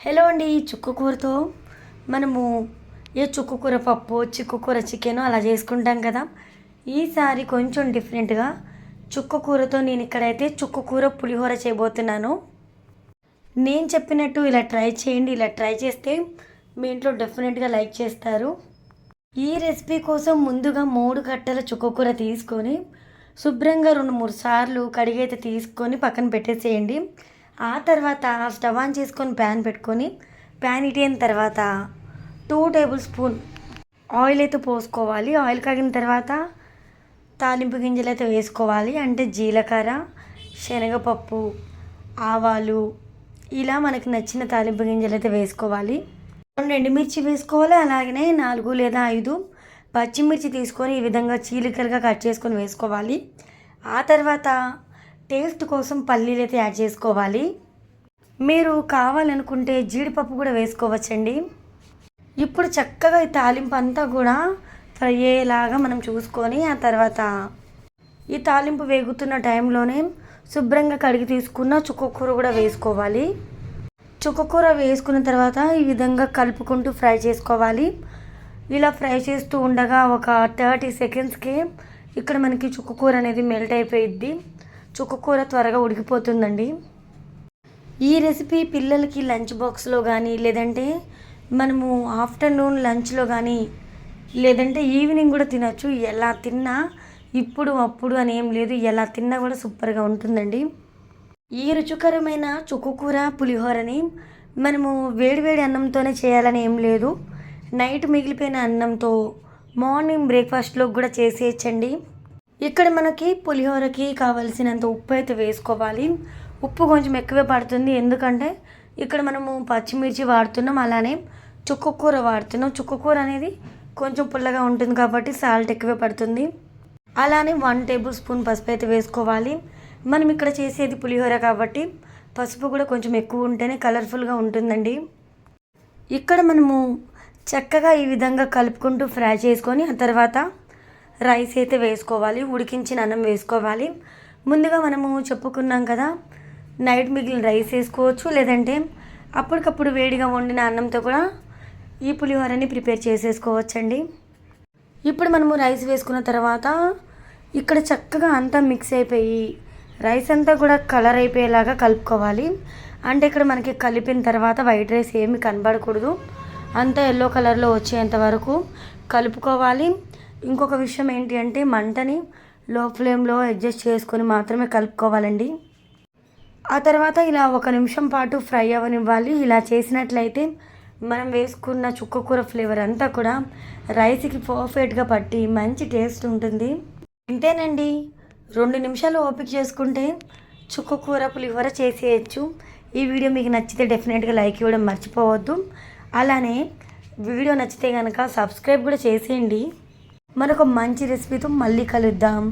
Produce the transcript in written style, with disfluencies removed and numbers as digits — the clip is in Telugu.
హలో అండి. చుక్క కూరతో మనము చుక్క కూర పప్పు, చిక్కు కూర చికెను అలా చేసుకుంటాం కదా. ఈసారి కొంచెం డిఫరెంట్గా చుక్క కూరతో నేను ఇక్కడైతే చుక్క కూర పులిహోర చేయబోతున్నాను. నేను చెప్పినట్టు ఇలా ట్రై చేయండి. ఇలా ట్రై చేస్తే మీ ఇంట్లో డెఫినెట్గా లైక్ చేస్తారు. ఈ రెసిపీ కోసం ముందుగా 3 కట్టల చుక్క కూర తీసుకొని శుభ్రంగా 2-3 సార్లు కడిగైతే తీసుకొని పక్కన పెట్టేసేయండి. ఆ తర్వాత స్టవ్ ఆన్ చేసుకొని ప్యాన్ పెట్టుకొని ప్యాన్ హీట్ అయిన తర్వాత 2 టేబుల్ స్పూన్ ఆయిల్ అయితే పోసుకోవాలి. ఆయిల్ కాగిన తర్వాత తాలింపు గింజలు అయితే వేసుకోవాలి. అంటే జీలకర్ర, శనగపప్పు, ఆవాలు, ఇలా మనకి నచ్చిన తాలింపు గింజలు అయితే వేసుకోవాలి. 2 ఎండుమిర్చి వేసుకోవాలి. అలాగనే 4 లేదా 5 పచ్చిమిర్చి తీసుకొని ఈ విధంగా చీలికలుగా కట్ చేసుకొని వేసుకోవాలి. ఆ తర్వాత టేస్ట్ కోసం పల్లీలు అయితే యాడ్ చేసుకోవాలి. మీరు కావాలనుకుంటే జీడిపప్పు కూడా వేసుకోవచ్చండి. ఇప్పుడు చక్కగా ఈ తాలింపు అంతా కూడా ఫ్రై అయ్యేలాగా మనం చూసుకొని ఆ తర్వాత ఈ తాలింపు వేగుతున్న టైంలోనే శుభ్రంగా కడిగి తీసుకున్న చుక్కకూర కూడా వేసుకోవాలి. చుక్కకూర వేసుకున్న తర్వాత ఈ విధంగా కలుపుకుంటూ ఫ్రై చేసుకోవాలి. ఇలా ఫ్రై చేస్తూ ఉండగా ఒక 30 సెకండ్స్కి ఇక్కడ మనకి చుక్కకూర అనేది మెల్ట్ అయిపోయిద్ది. చుక్కకూర త్వరగా ఉడికిపోతుందండి. ఈ రెసిపీ పిల్లలకి లంచ్ బాక్స్లో కానీ, లేదంటే మనము ఆఫ్టర్నూన్ లంచ్లో కానీ, లేదంటే ఈవినింగ్ కూడా తినచ్చు. ఎలా తిన్నా ఇప్పుడు అప్పుడు అని ఏం లేదు, ఎలా తిన్నా కూడా సూపర్గా ఉంటుందండి. ఈ రుచికరమైన చుక్కకూర పులిహోరని మనము వేడివేడి అన్నంతోనే చేయాలని ఏం లేదు. నైట్ మిగిలిపోయిన అన్నంతో మార్నింగ్ బ్రేక్ఫాస్ట్లో కూడా చేసేయచ్చండి. ఇక్కడ మనకి పులిహోరకి కావలసినంత ఉప్పు అయితే వేసుకోవాలి. ఉప్పు కొంచెం ఎక్కువే పడుతుంది, ఎందుకంటే ఇక్కడ మనము పచ్చిమిర్చి వాడుతున్నాం, అలానే చుక్కకూర వాడుతున్నాం. చుక్కకూర అనేది కొంచెం పుల్లగా ఉంటుంది కాబట్టి సాల్ట్ ఎక్కువే పడుతుంది. అలానే 1 టేబుల్ స్పూన్ పసుపు అయితే వేసుకోవాలి. మనం ఇక్కడ చేసేది పులిహోర కాబట్టి పసుపు కూడా కొంచెం ఎక్కువ ఉంటేనే కలర్ఫుల్గా ఉంటుందండి. ఇక్కడ మనము చక్కగా ఈ విధంగా కలుపుకుంటూ ఫ్రై చేసుకొని ఆ తర్వాత రైస్ అయితే వేసుకోవాలి. ఉడికించిన అన్నం వేసుకోవాలి. ముందుగా మనము చెప్పుకున్నాం కదా, నైట్ మిగిలిన రైస్ వేసుకోవచ్చు, లేదంటే అప్పటికప్పుడు వేడిగా వండిన అన్నంతో కూడా ఈ పులిహోరని ప్రిపేర్ చేసేసుకోవచ్చండి. ఇప్పుడు మనము రైస్ వేసుకున్న తర్వాత ఇక్కడ చక్కగా అంతా మిక్స్ అయిపోయి రైస్ అంతా కూడా కలర్ అయిపోయేలాగా కలుపుకోవాలి. అంటే ఇక్కడ మనకి కలిపిన తర్వాత వైట్ రైస్ ఏమి కనబడకూడదు, అంతా ఎల్లో కలర్లో వచ్చేంత వరకు కలుపుకోవాలి. ఇంకొక విషయం ఏంటి అంటే మంటని లో ఫ్లేమ్లో అడ్జస్ట్ చేసుకొని మాత్రమే కలుపుకోవాలండి. ఆ తర్వాత ఇలా 1 నిమిషం పాటు ఫ్రై అవ్వనివ్వాలి. ఇలా చేసినట్లయితే మనం వేసుకున్న చుక్కకూర ఫ్లేవర్ అంతా కూడా రైస్కి పర్ఫెక్ట్గా పట్టి మంచి టేస్ట్ ఉంటుంది. ఇంతేనండి, 2 నిమిషాలు ఓపిక చేసుకుంటే చుక్కకూర పులిహోర చేసేయచ్చు. ఈ వీడియో మీకు నచ్చితే డెఫినెట్గా లైక్ ఇవ్వడం మర్చిపోవద్దు. అలానే వీడియో నచ్చితే కనుక సబ్స్క్రైబ్ కూడా చేసేయండి. మరొక మంచి రెసిపీతో మళ్ళీ కలుద్దాం.